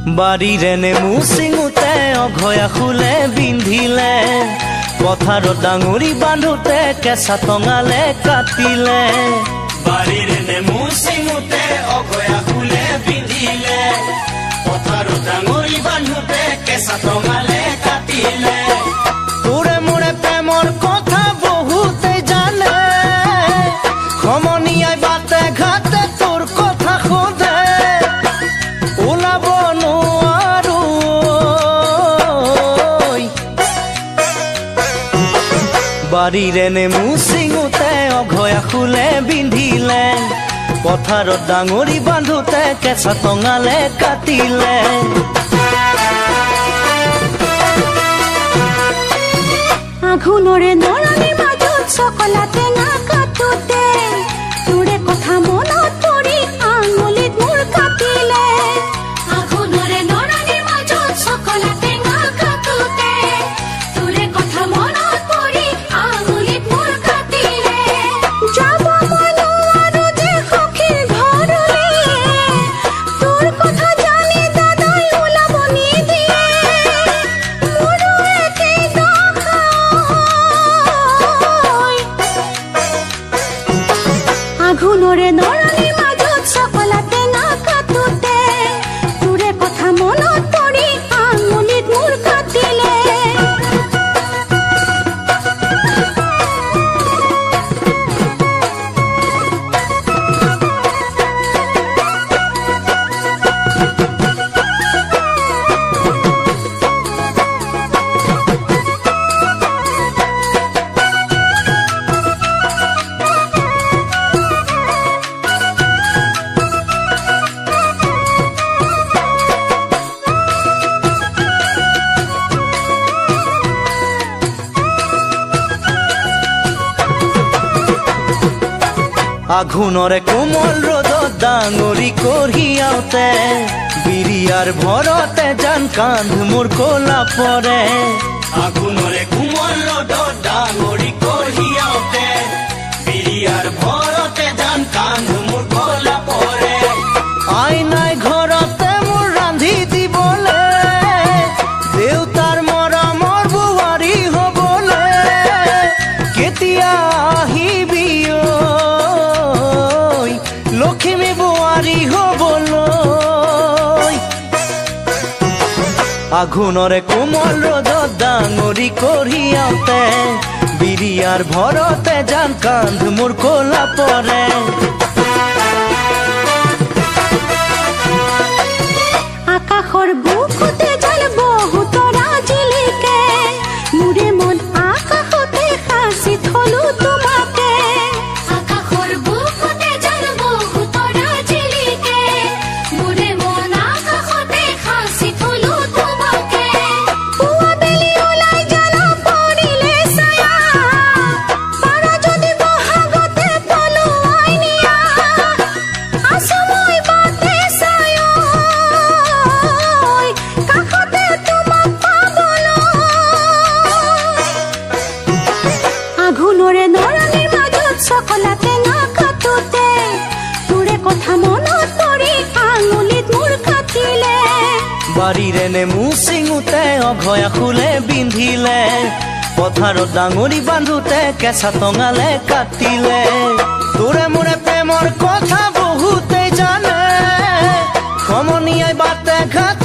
বাৰীৰে নেমু চিঙোতে অঘয়া ফুলে বিন্ধিলে পথাৰত ডাঙৰি বান্ধোতে কেঁচা টঙালে কাটিলে বাৰীৰে নেমু চিঙোতে অঘয়া ফুলে বিন্ধিলে পথাৰত ডাঙৰি বান্ধোতে কেঁচা টঙালে কাটিলে তোৰে মোৰে প্ৰেমৰ কথা বহুতে জানে সমনীয়াই বাটে ঘাটে তোৰ কথা সোধে ওলাব নোৱাৰো বাৰীৰে নেমু চিঙোতে অঘয়া ফুলে বিন্ধিলে পথাৰত ডাঙৰি বান্ধোতে কেঁচা টঙালে কাটিলে আঘোণৰে নৰণিৰ মাজত চকলা টেঙা কাটোতে তোৰে কথা মনত পৰি আঙুলিত মোৰ কাটিলে আঘোণৰে নৰণিৰ মাজত চকলা টেঙা কাটোতে তোৰে কথা মনত পৰি আঙুলিত মোৰ কাটিলে যাব মন আৰু যে সখীৰ ঘৰলে তোৰ কথা জানি দাদাই ওলাব নিদিয়ে মোৰো একেই দশা আঘোণৰে নৰণিৰ মাজত চকলা টেঙা কাটোতে তোৰে কথা মনত পৰি আঙুলিত মোৰ কাটিলে আঘোণৰে কোমল ৰ'দত ডাঙৰি কঢ়িয়াওতে বিৰিয়াৰ ভৰতে জান কান্ধ মোৰ কলা পৰে আঘোণৰে কোমল ৰ'দত ডাঙৰি কঢ়িয়াওতে বিৰিয়াৰ ভৰতে ধান কান্ধ মোৰ কলা পৰে আইনাই ঘৰতে মোৰ ৰান্ধি দিবলে দেউতাৰ মৰমৰ বোৱাৰী হ'বলে কেতিয়া আহিবি লক্ষ্মী বোৱাৰী হ'বলৈ আঘোণৰে কোমল ৰ'দত ডাঙৰি কঢ়িয়াওতে বিৰিয়াৰ ভৰতে জান কান্ধ মোৰ কলা পৰে আকাশৰ বুকুতে জাল বহুতৰা জিলিকে মোৰে মন আকাশতে সাঁচি থলো তোমাকে আকাশৰ বুকুতে জাল বহুতৰা জিলিকে মোৰে মন আকাশতে সাঁচি থলো তোমাকে পুৱা বেলি ওলাই জ্বালা পৰিলে ছায়া পাৰা যদি বহাগতে পলুৱাই নিয়া আছো মই বাটে চায় কাষতে তোমাক পাবলৈ আঘোণৰে নৰণিৰ মাজত চকলা টেঙা কাটোতে তোৰে কথা মনত পৰি আঙুলিত মোৰ কাটিলে বাৰীৰে নেমু চিঙোতে অঘয়া ফুলে বিন্ধিলে পথাৰত ডাঙৰি বান্ধোতে কেঁচা টঙালে কাটিলে তোৰে মোৰে প্ৰেমৰ কথা বহুতে জানে সমনীয়াই বাটে ঘাটে